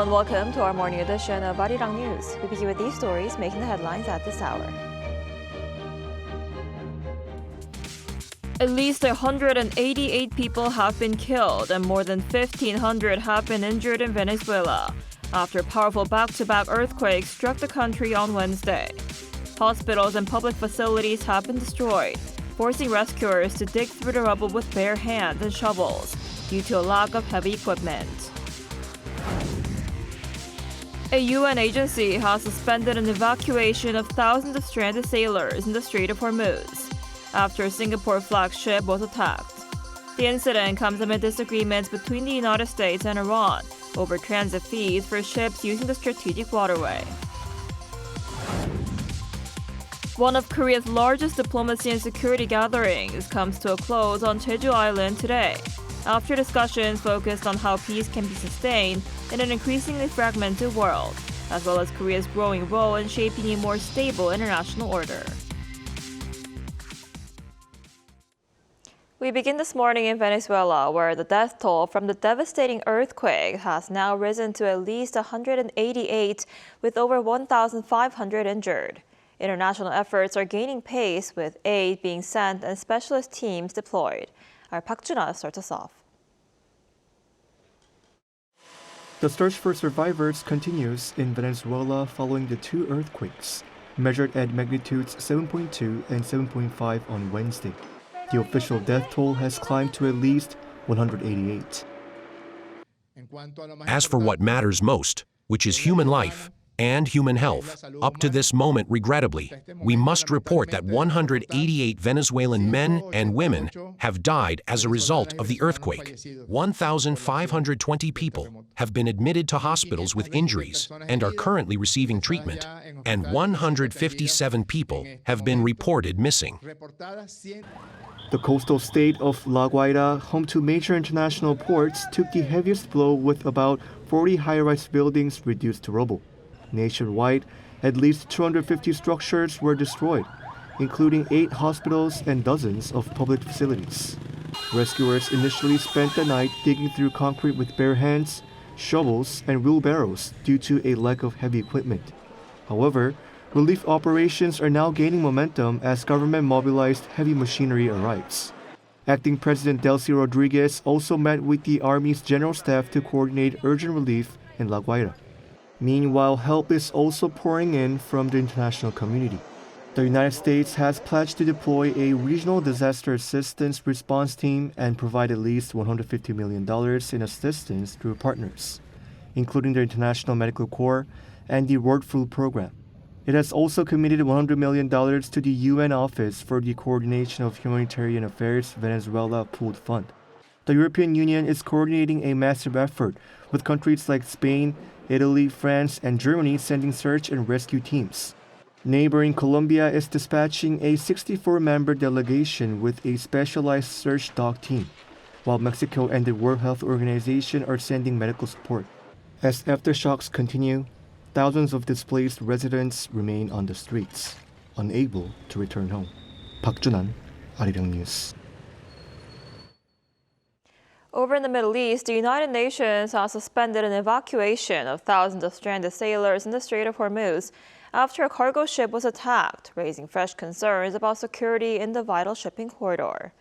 and welcome to our morning edition of Arirang News. We begin with these stories making the headlines at this hour. At least 188 people have been killed and more than 1,500 have been injured in Venezuela after powerful back-to-back earthquakes struck the country on Wednesday. Hospitals and public facilities have been destroyed, forcing rescuers to dig through the rubble with bare hands and shovels due to a lack of heavy equipment. A UN agency has suspended an evacuation of thousands of stranded sailors in the Strait of Hormuz after a Singapore flag ship was attacked. The incident comes amid disagreements between the United States and Iran over transit fees for ships using the strategic waterway. One of Korea's largest diplomacy and security gatherings comes to a close on Jeju Island today, after discussions focused on how peace can be sustained in an increasingly fragmented world, as well as Korea's growing role in shaping a more stable international order. We begin this morning in Venezuela, where the death toll from the devastating earthquake has now risen to at least 188, with over 1,500 injured. International efforts are gaining pace, with aid being sent and specialist teams deployed. Our Park Jun-ah starts us off. The search for survivors continues in Venezuela following the two earthquakes, measured at magnitudes 7.2 and 7.5 on Wednesday. The official death toll has climbed to at least 188. As for what matters most, which is human life and human health, up to this moment, regrettably, we must report that 188 Venezuelan men and women have died as a result of the earthquake. 1,520 people have been admitted to hospitals with injuries and are currently receiving treatment, and 157 people have been reported missing. The coastal state of La Guaira, home to major international ports, took the heaviest blow with about 40 high-rise buildings reduced to rubble. Nationwide, at least 250 structures were destroyed, including 8 hospitals and dozens of public facilities. Rescuers initially spent the night digging through concrete with bare hands, shovels, and wheelbarrows due to a lack of heavy equipment. However, relief operations are now gaining momentum as government-mobilized heavy machinery arrives. Acting President Delcy Rodriguez also met with the Army's General Staff to coordinate urgent relief in La Guaira. Meanwhile, help is also pouring in from the international community. The United States has pledged to deploy a regional disaster assistance response team and provide at least $150 million in assistance through partners, including the International Medical Corps and the World Food Program. It has also committed $100 million to the UN Office for the Coordination of Humanitarian Affairs Venezuela Pooled Fund. The European Union is coordinating a massive effort, with countries like Spain, Italy, France, and Germany sending search and rescue teams. Neighboring Colombia is dispatching a 64-member delegation with a specialized search dog team, while Mexico and the World Health Organization are sending medical support. As aftershocks continue, thousands of displaced residents remain on the streets, unable to return home. Park Jun-ah, Arirang News. Over in the Middle East, the United Nations has suspended an evacuation of thousands of stranded sailors in the Strait of Hormuz after a cargo ship was attacked, raising fresh concerns about security in the vital shipping corridor.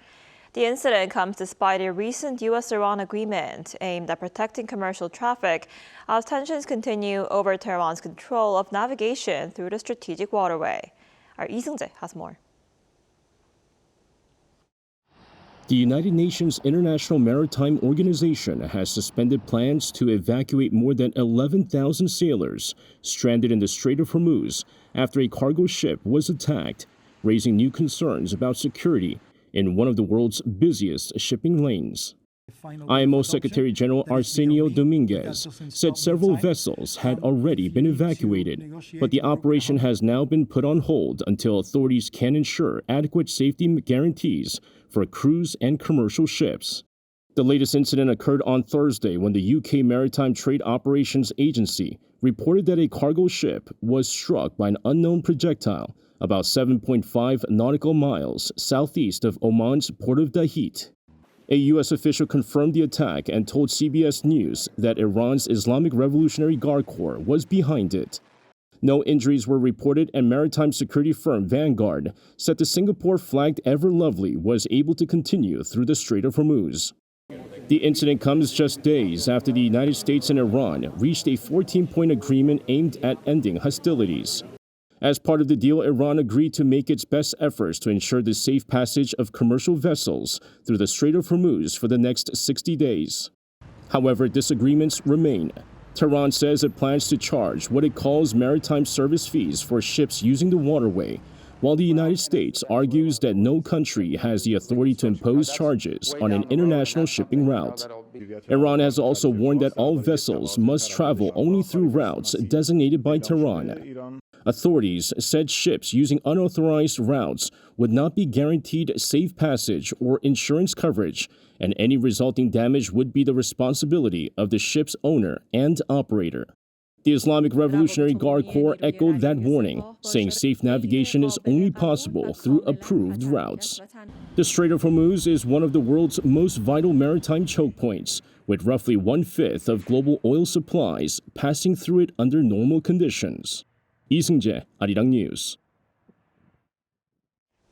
The incident comes despite a recent U.S.-Iran agreement aimed at protecting commercial traffic as tensions continue over Tehran's control of navigation through the strategic waterway. Our Lee Seung-jae has more. The United Nations International Maritime Organization has suspended plans to evacuate more than 11,000 sailors stranded in the Strait of Hormuz after a cargo ship was attacked, raising new concerns about security in one of the world's busiest shipping lanes. IMO Secretary General Arsenio Dominguez said several vessels had already been evacuated, but the operation has now been put on hold until authorities can ensure adequate safety guarantees for cruise and commercial ships. The latest incident occurred on Thursday when the UK Maritime Trade Operations Agency reported that a cargo ship was struck by an unknown projectile about 7.5 nautical miles southeast of Oman's port of Dahit. A U.S. official confirmed the attack and told CBS News that Iran's Islamic Revolutionary Guard Corps was behind it. No injuries were reported, and maritime security firm Vanguard said the Singapore-flagged Ever Lovely was able to continue through the Strait of Hormuz. The incident comes just days after the United States and Iran reached a 14-point agreement aimed at ending hostilities. As part of the deal, Iran agreed to make its best efforts to ensure the safe passage of commercial vessels through the Strait of Hormuz for the next 60 days. However, disagreements remain. Tehran says it plans to charge what it calls maritime service fees for ships using the waterway, while the United States argues that no country has the authority to impose charges on an international shipping route. Iran has also warned that all vessels must travel only through routes designated by Tehran. Authorities said ships using unauthorized routes would not be guaranteed safe passage or insurance coverage, and any resulting damage would be the responsibility of the ship's owner and operator. The Islamic Revolutionary Guard Corps echoed that warning, saying safe navigation is only possible through approved routes. The Strait of Hormuz is one of the world's most vital maritime choke points, with roughly 1/5 of global oil supplies passing through it under normal conditions. 이승재, Arirang News.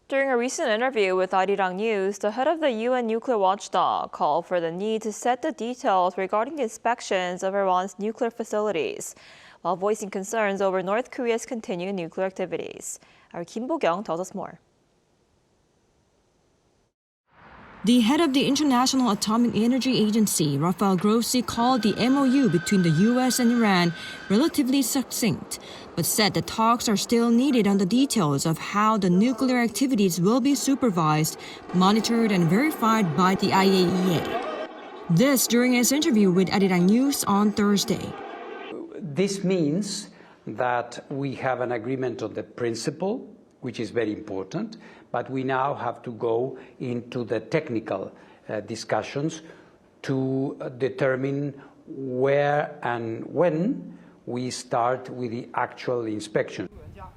During a recent interview with Arirang News, the head of the UN nuclear watchdog called for the need to set the details regarding the inspections of Iran's nuclear facilities, while voicing concerns over North Korea's continued nuclear activities. Our Kim Bo-kyung tells us more. The head of the International Atomic Energy Agency, Rafael Grossi, called the MOU between the U.S. and Iran relatively succinct, but said the talks are still needed on the details of how the nuclear activities will be supervised, monitored, and verified by the IAEA. This during his interview with Arirang News on Thursday. This means that we have an agreement on the principle, which is very important, but we now have to go into the technical discussions to determine where and when we start with the actual inspection.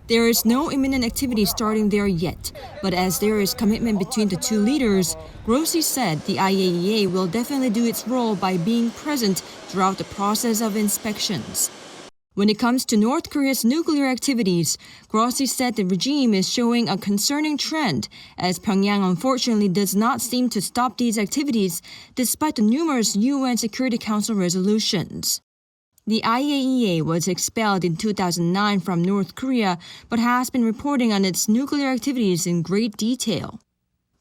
There is no imminent activity starting there yet, but as there is commitment between the two leaders, Grossi said the IAEA will definitely do its role by being present throughout the process of inspections. When it comes to North Korea's nuclear activities, Grossi said the regime is showing a concerning trend, as Pyongyang unfortunately does not seem to stop these activities despite the numerous UN Security Council resolutions. The IAEA was expelled in 2009 from North Korea, but has been reporting on its nuclear activities in great detail.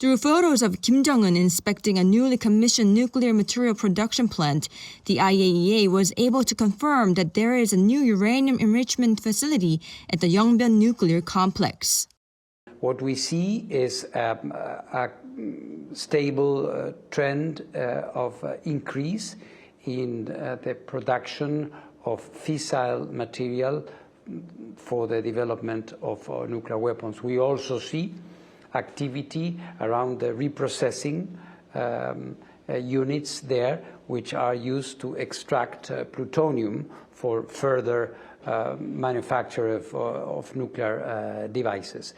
Through photos of Kim Jong-un inspecting a newly commissioned nuclear material production plant, the IAEA was able to confirm that there is a new uranium enrichment facility at the Yongbyon nuclear complex. What we see is a stable trend of increase in the production of fissile material for the development of nuclear weapons. We also see activity around the reprocessing units there, which are used to extract plutonium for further manufacture of nuclear devices.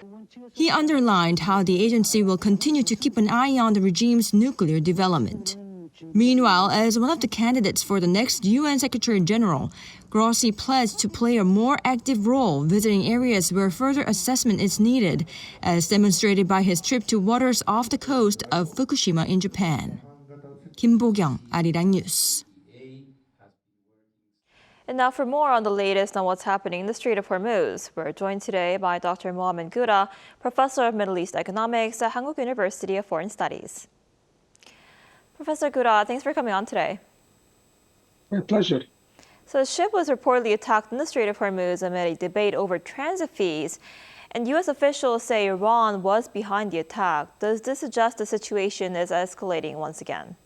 He underlined how the agency will continue to keep an eye on the regime's nuclear development. Meanwhile, as one of the candidates for the next UN Secretary General, Grossi pledged to play a more active role visiting areas where further assessment is needed, as demonstrated by his trip to waters off the coast of Fukushima in Japan. Kim Bo-kyung, Arirang News. And now for more on the latest on what's happening in the Strait of Hormuz, we're joined today by Dr. Mohammed Gura, Professor of Middle East Economics at Hankuk University of Foreign Studies. Professor Gura, thanks for coming on today. My pleasure. So a ship was reportedly attacked in the Strait of Hormuz amid a debate over transit fees, and U.S. officials say Iran was behind the attack. Does this suggest the situation is escalating once again?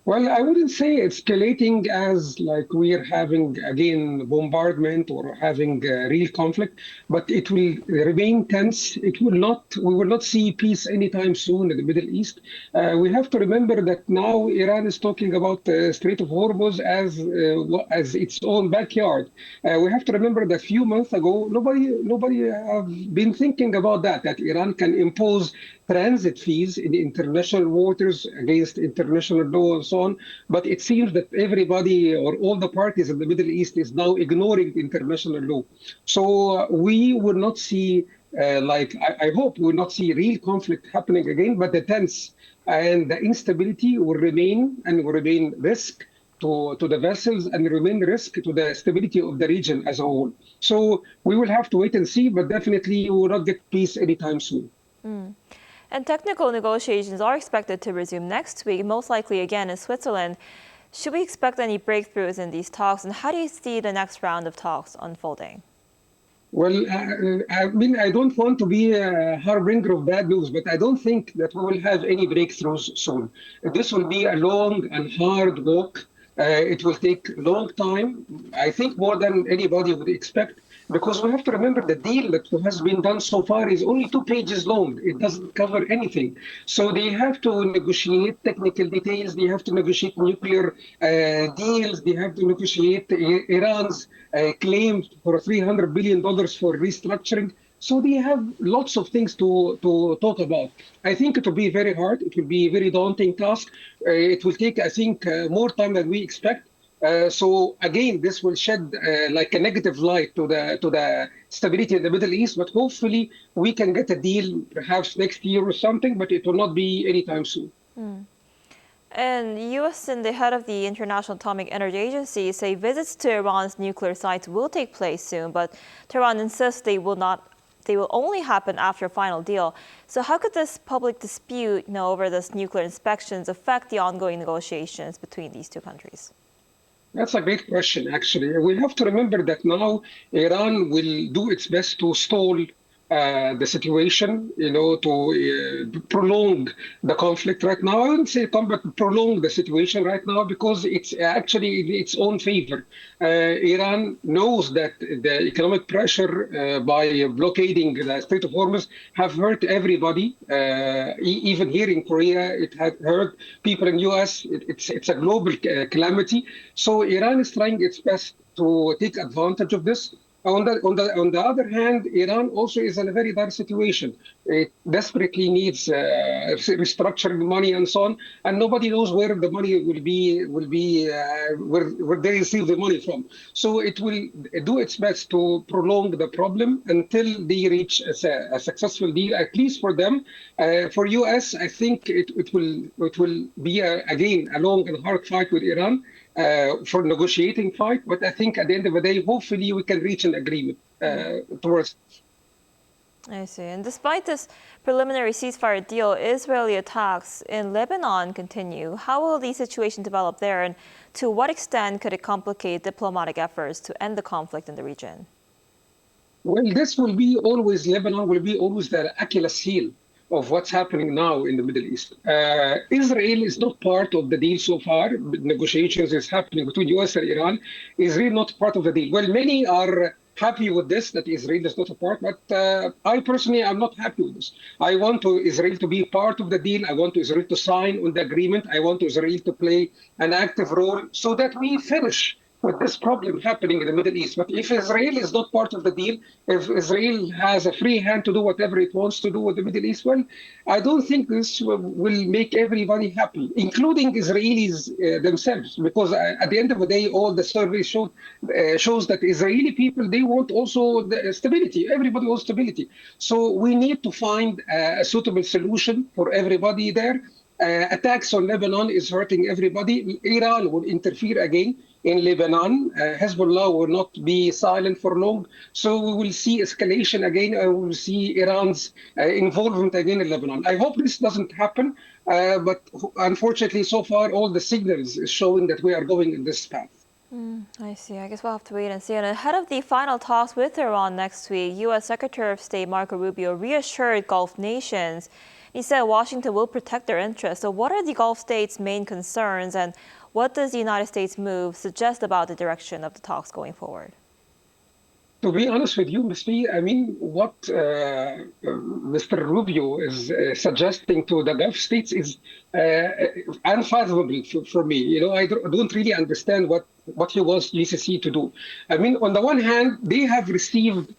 Well, I wouldn't say escalating as like we are having again bombardment or having real conflict, but it will remain tense. It will not. We will not see peace anytime soon in the Middle East. We have to remember that now Iran is talking about the Strait of Hormuz as its own backyard. We have to remember that a few months ago, nobody have been thinking about that Iran can impose transit fees in international waters against international law and so on. But it seems that everybody or all the parties in the Middle East is now ignoring international law. So we will not see, I hope we will not see real conflict happening again, but the tense and the instability will remain and will remain risk to the vessels and remain risk to the stability of the region as a whole. So we will have to wait and see, but definitely we will not get peace anytime soon. And technical negotiations are expected to resume next week, most likely again in Switzerland. Should we expect any breakthroughs in these talks, and how do you see the next round of talks unfolding? Well, I mean, I don't want to be a harbinger of bad news, but I don't think that we will have any breakthroughs soon. This will be a long and hard walk. It will take a long time, I think more than anybody would expect, because we have to remember the deal that has been done so far is only 2 pages long. It doesn't cover anything. So they have to negotiate technical details. They have to negotiate nuclear deals. They have to negotiate Iran's claim for $300 billion for restructuring. So they have lots of things to talk about. I think it will be very hard. It will be a very daunting task. It will take, I think, more time than we expect. So again, this will shed like a negative light to the stability in the Middle East. But hopefully we can get a deal perhaps next year or something, but it will not be anytime soon. And U.S. and the head of the International Atomic Energy Agency say visits to Iran's nuclear sites will take place soon, but Tehran insists they will only happen after a final deal. So how could this public dispute, over this nuclear inspections affect the ongoing negotiations between these two countries? That's a great question, actually. We have to remember that now Iran will do its best to stall the situation, to prolong the conflict right now. I wouldn't say prolong the situation right now because it's actually in its own favor. Iran knows that the economic pressure by blockading the Strait of Hormuz have hurt everybody. Even here in Korea, it had hurt people in U.S. It's a global calamity. So Iran is trying its best to take advantage of this. On the other hand, Iran also is in a very bad situation. It desperately needs restructuring money and so on, and nobody knows where the money will be where they receive the money from. So it will do its best to prolong the problem until they reach a successful deal, at least for them. For US, I think it will be again a long and hard fight with Iran. For negotiating fight, but I think at the end of the day, hopefully we can reach an agreement towards. I see. And despite this preliminary ceasefire deal, Israeli attacks in Lebanon continue. How will the situation develop there, and to what extent could it complicate diplomatic efforts to end the conflict in the region? Well, Lebanon will be always the Achilles heel of what's happening now in the Middle East. Israel is not part of the deal so far. Negotiations is happening between US and Iran. Israel not part of the deal. Well, many are happy with this, that Israel is not a part, but I personally am not happy with this. I want Israel to be part of the deal. I want Israel to sign on the agreement. I want Israel to play an active role so that we finish with this problem happening in the Middle East. But if Israel is not part of the deal, if Israel has a free hand to do whatever it wants to do with the Middle East, well, I don't think this will make everybody happy, including Israelis themselves, because at the end of the day, all the surveys shows that Israeli people, they want also the stability. Everybody wants stability. So we need to find a suitable solution for everybody there. Attacks on Lebanon is hurting everybody. Iran will interfere again in Lebanon. Hezbollah will not be silent for long. So we will see escalation again, and we will see Iran's involvement again in Lebanon. I hope this doesn't happen, but unfortunately, so far, all the signals is showing that we are going in this path. I see. I guess we'll have to wait and see. And ahead of the final talks with Iran next week, U.S. Secretary of State Marco Rubio reassured Gulf nations He said Washington will protect their interests. So what are the Gulf states' main concerns, and what does the United States move suggest about the direction of the talks going forward? To be honest with you, Ms. B, I mean, what Mr. Rubio is suggesting to the Gulf states is unfathomable for me. You know, I don't really understand what he wants GCC to do. I mean, on the one hand, they have received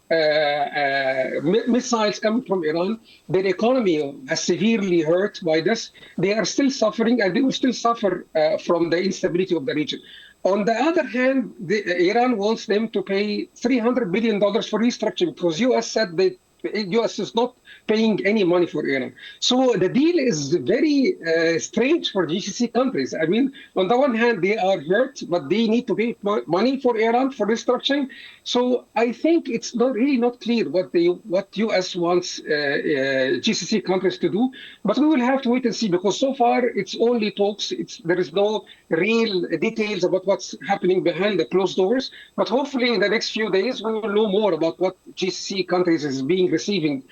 missiles coming from Iran. Their economy has severely hurt by this. They are still suffering, and they will still suffer from the instability of the region. On the other hand, Iran wants them to pay $300 billion for restructuring because U.S. said that U.S. is not paying any money for Iran. So the deal is very strange for GCC countries. I mean, on the one hand, they are hurt, but they need to pay money for Iran for restructuring. So I think it's really not clear what U.S. wants GCC countries to do. But we will have to wait and see because so far it's only talks. There is no real details about what's happening behind the closed doors. But hopefully in the next few days, we will know more about what GCC countries is receiving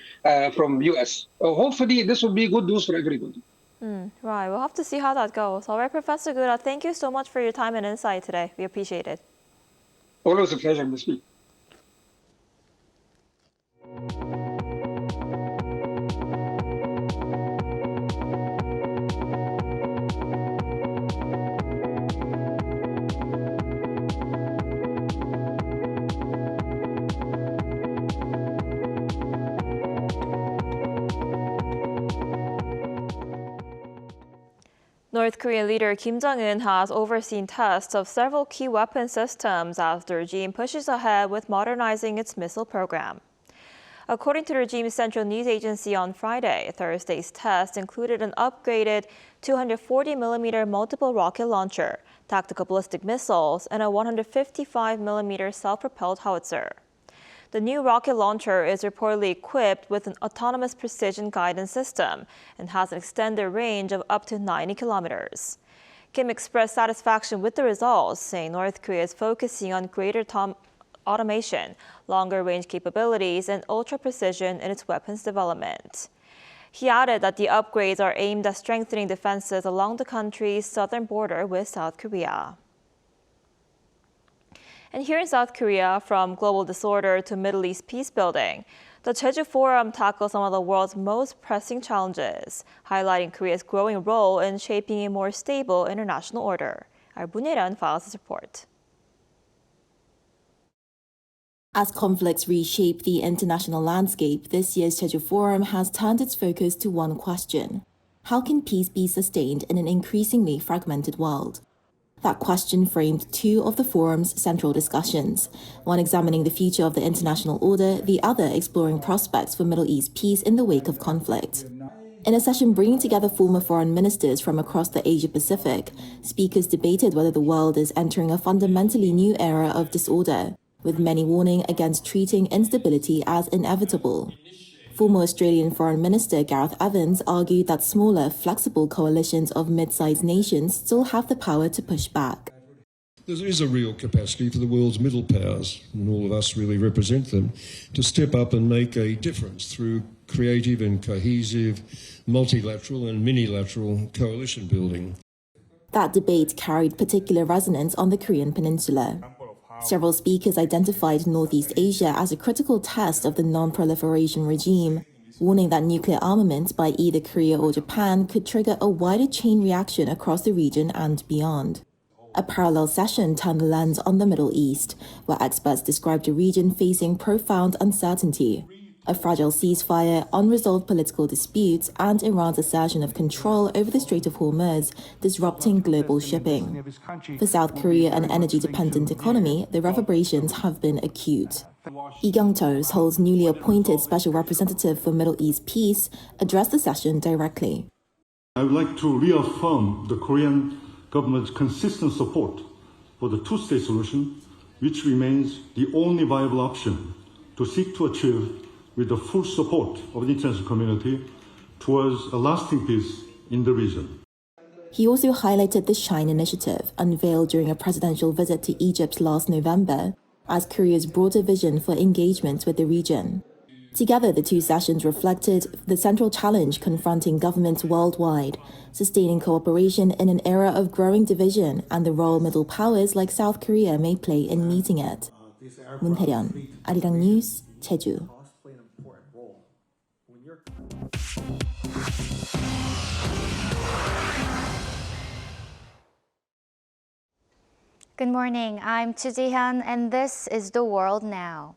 from U.S. Hopefully this will be good news for everybody. Right, we'll have to see how that goes. All right, Professor Gura, thank you so much for your time and insight today. We appreciate it. Always a pleasure to speak. North Korean leader Kim Jong-un has overseen tests of several key weapon systems as the regime pushes ahead with modernizing its missile program. According to the regime's central news agency on Friday, Thursday's test included an upgraded 240mm multiple rocket launcher, tactical ballistic missiles, and a 155mm self-propelled howitzer. The new rocket launcher is reportedly equipped with an autonomous precision guidance system and has an extended range of up to 90 kilometers. Kim expressed satisfaction with the results, saying North Korea is focusing on greater automation, longer range capabilities, and ultra-precision in its weapons development. He added that the upgrades are aimed at strengthening defenses along the country's southern border with South Korea. And here in South Korea, from global disorder to Middle East peace building, the Jeju Forum tackles some of the world's most pressing challenges, highlighting Korea's growing role in shaping a more stable international order. Our Bunyeran files this report. As conflicts reshape the international landscape, this year's Jeju Forum has turned its focus to one question: how can peace be sustained in an increasingly fragmented world? That question framed two of the forum's central discussions, one examining the future of the international order, the other exploring prospects for Middle East peace in the wake of conflict. In a session bringing together former foreign ministers from across the Asia-Pacific, speakers debated whether the world is entering a fundamentally new era of disorder, with many warning against treating instability as inevitable. Former Australian Foreign Minister Gareth Evans argued that smaller, flexible coalitions of mid-sized nations still have the power to push back. There is a real capacity for the world's middle powers, and all of us really represent them, to step up and make a difference through creative and cohesive, multilateral and minilateral coalition building. That debate carried particular resonance on the Korean peninsula. Several speakers identified Northeast Asia as a critical test of the non-proliferation regime, warning that nuclear armaments by either Korea or Japan could trigger a wider chain reaction across the region and beyond. A parallel session turned the lens on the Middle East, where experts described a region facing profound uncertainty. A fragile ceasefire, unresolved political disputes, and Iran's assertion of control over the Strait of Hormuz, disrupting global shipping. For South Korea, an energy-dependent economy, the reverberations have been acute. Lee Kyung-to, Seoul's newly appointed special representative for Middle East peace, addressed the session directly. I would like to reaffirm the Korean government's consistent support for the two-state solution, which remains the only viable option to seek to achieve with the full support of the international community towards a lasting peace in the region. He also highlighted the SHINE initiative, unveiled during a presidential visit to Egypt last November, as Korea's broader vision for engagement with the region. Together, the two sessions reflected the central challenge confronting governments worldwide, sustaining cooperation in an era of growing division and the role middle powers like South Korea may play in meeting it. Moon Tae-ryun, Arirang News, Jeju. Good morning, I'm Chi Ji-hyun, and this is The World Now.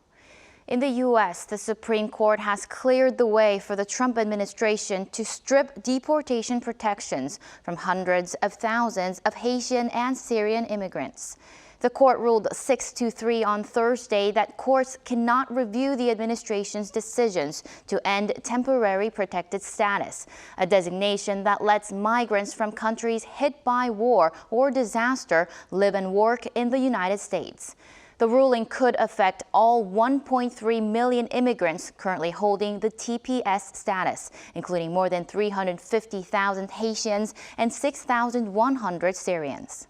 In the U.S., the Supreme Court has cleared the way for the Trump administration to strip deportation protections from hundreds of thousands of Haitian and Syrian immigrants. The court ruled 6-3 on Thursday that courts cannot review the administration's decisions to end temporary protected status, a designation that lets migrants from countries hit by war or disaster live and work in the United States. The ruling could affect all 1.3 million immigrants currently holding the TPS status, including more than 350,000 Haitians and 6,100 Syrians.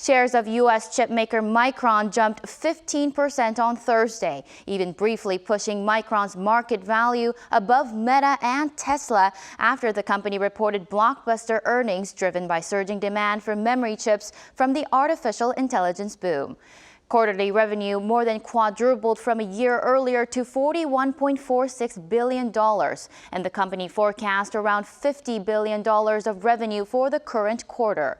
Shares of U.S. chipmaker Micron jumped 15% on Thursday, even briefly pushing Micron's market value above Meta and Tesla after the company reported blockbuster earnings driven by surging demand for memory chips from the artificial intelligence boom. Quarterly revenue more than quadrupled from a year earlier to $41.46 billion, and the company forecast around $50 billion of revenue for the current quarter.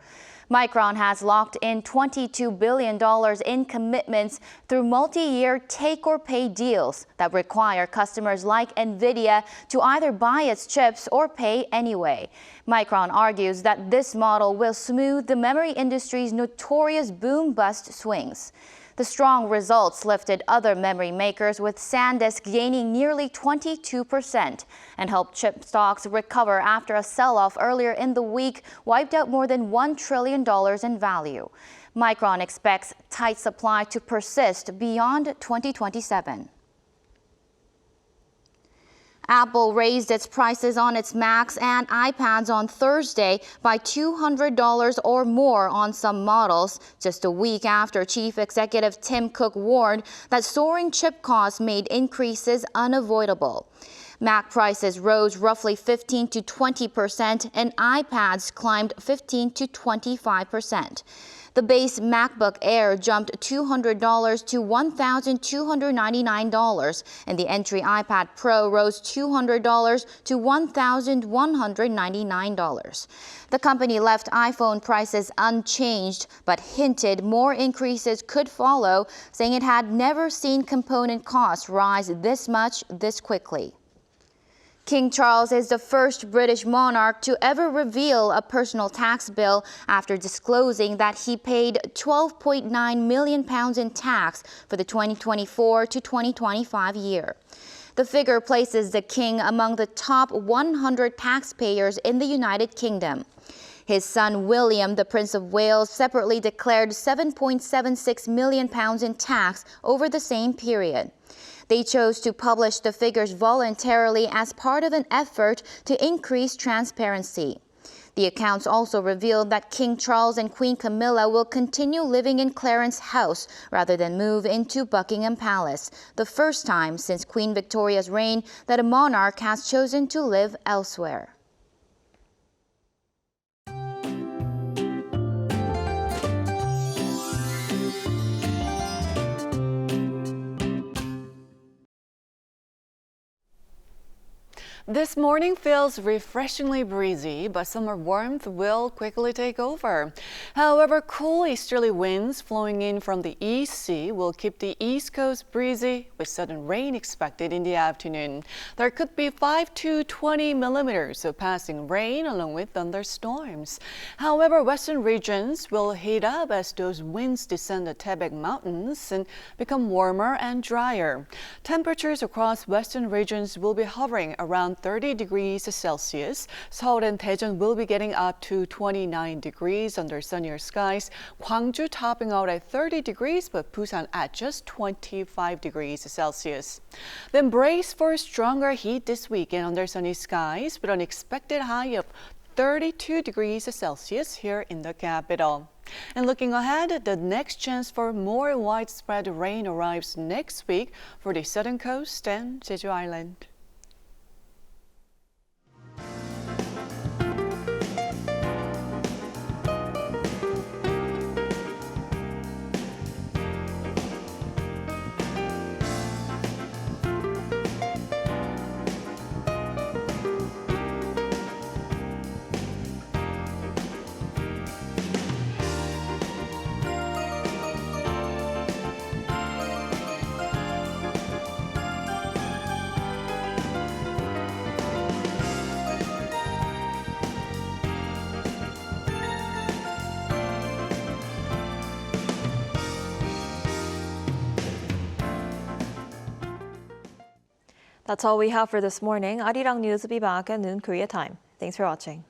Micron has locked in $22 billion in commitments through multi-year take-or-pay deals that require customers like NVIDIA to either buy its chips or pay anyway. Micron argues that this model will smooth the memory industry's notorious boom-bust swings. The strong results lifted other memory makers, with SanDisk gaining nearly 22% and helped chip stocks recover after a sell-off earlier in the week wiped out more than $1 trillion in value. Micron expects tight supply to persist beyond 2027. Apple raised its prices on its Macs and iPads on Thursday by $200 or more on some models, just a week after Chief Executive Tim Cook warned that soaring chip costs made increases unavoidable. Mac prices rose roughly 15 to 20%, and iPads climbed 15 to 25%. The base MacBook Air jumped $200 to $1,299, and the entry iPad Pro rose $200 to $1,199. The company left iPhone prices unchanged, but hinted more increases could follow, saying it had never seen component costs rise this much this quickly. King Charles is the first British monarch to ever reveal a personal tax bill after disclosing that he paid £12.9 million in tax for the 2024 to 2025 year. The figure places the king among the top 100 taxpayers in the United Kingdom. His son William, the Prince of Wales, separately declared £7.76 million in tax over the same period. They chose to publish the figures voluntarily as part of an effort to increase transparency. The accounts also revealed that King Charles and Queen Camilla will continue living in Clarence House rather than move into Buckingham Palace, the first time since Queen Victoria's reign that a monarch has chosen to live elsewhere. This morning feels refreshingly breezy, but summer warmth will quickly take over. However, cool easterly winds flowing in from the East Sea will keep the East Coast breezy, with sudden rain expected in the afternoon. There could be 5 to 20 millimeters of passing rain along with thunderstorms. However, western regions will heat up as those winds descend the Taebaek Mountains and become warmer and drier. Temperatures across western regions will be hovering around 30 degrees Celsius. Seoul and Daejeon will be getting up to 29 degrees under sunnier skies. Gwangju topping out at 30 degrees, but Busan at just 25 degrees Celsius. Then brace for stronger heat this weekend under sunny skies with an expected high of 32 degrees Celsius here in the capital. And looking ahead, the next chance for more widespread rain arrives next week for the southern coast and Jeju Island. That's all we have for this morning. Arirang News will be back at noon Korea time. Thanks for watching.